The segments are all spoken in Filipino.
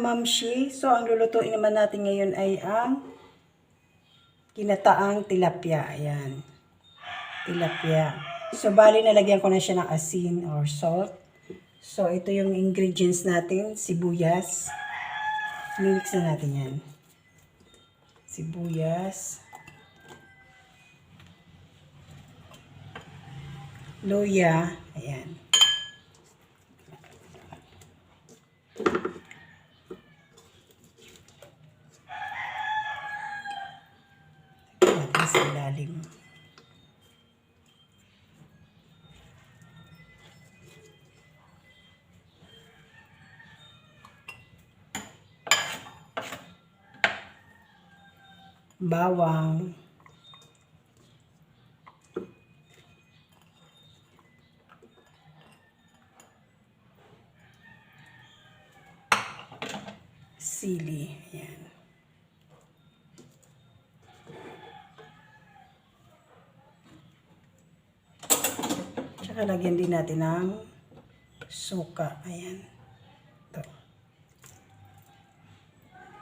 mamamshi. So, ang lulutuin naman natin ngayon ay ang kinataang tilapia. Ayan. Tilapia. So, bali nalagyan ko na siya ng asin or salt. So, ito yung ingredients natin. Sibuyas. Mimix na natin yan. Sibuyas. Luya. Ayan. Natin sa ilalim. Bawang. Sili. Ayan. Tsaka lagyan din natin ng suka. Ayan. Ito.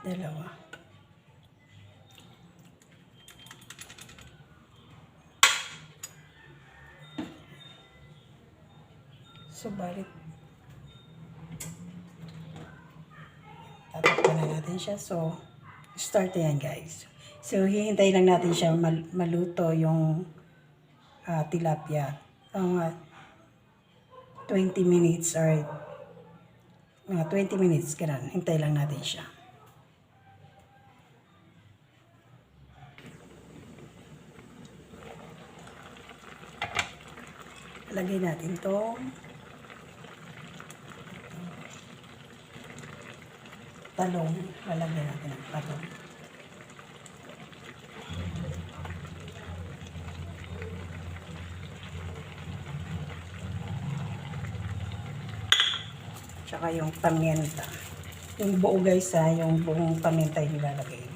Dalawa. So, balik. Tatakpan na natin siya. So, start na yan, guys. So, hihintayin lang natin siya maluto yung tilapia. 20 minutes or 20 minutes. Ganun. Hintay lang natin siya. Lagay natin itong talong. Lalagyan natin ang talong. Tsaka yung paminta. Yung buo guys yung buong paminta yung nilalagay.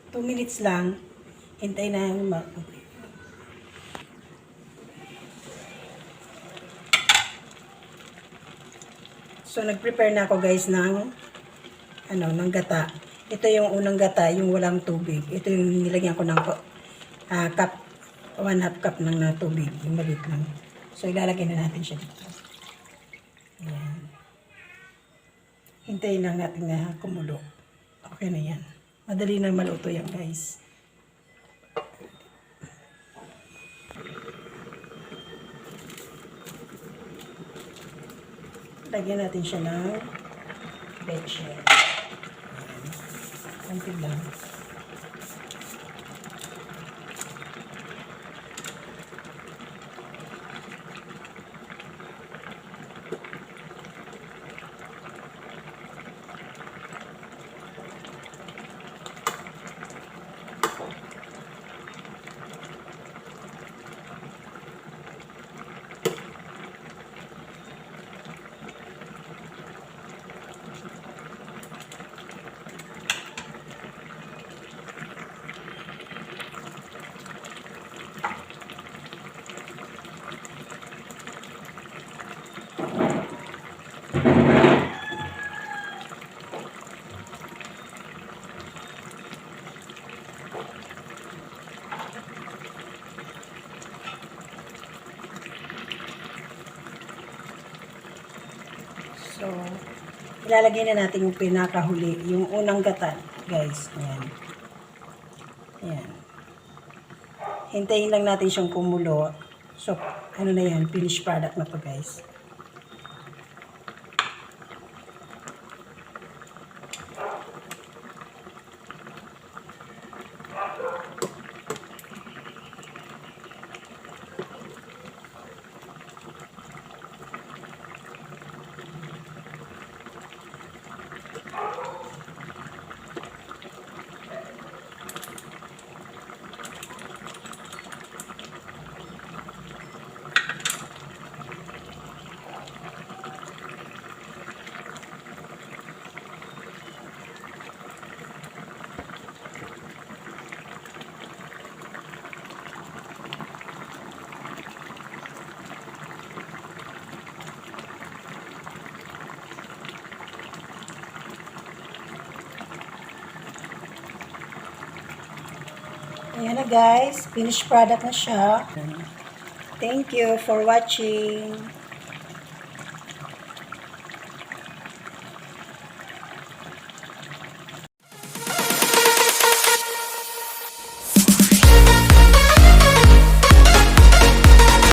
Two minutes lang. Hintay na yung So, nag-prepare na ako guys ng ng gata. Ito yung unang gata, yung walang tubig. Ito yung nilagyan ko ng cup, 1/2 cup ng tubig. Yung maliit lang. So, ilalagay na natin siya dito. Ayan. Hintayin lang natin na kumulo. Okay na yan. Madali na maluto yan guys. Lagyan natin siya ng leche. Konti lang. So, ilalagay na natin yung pinakahuli, yung unang gata, guys. Ayan. Ayan. Hintayin lang natin siyang kumulo. So, ano na yan, finished product na to, guys. Ayan na guys, finished product na siya. Thank you for watching.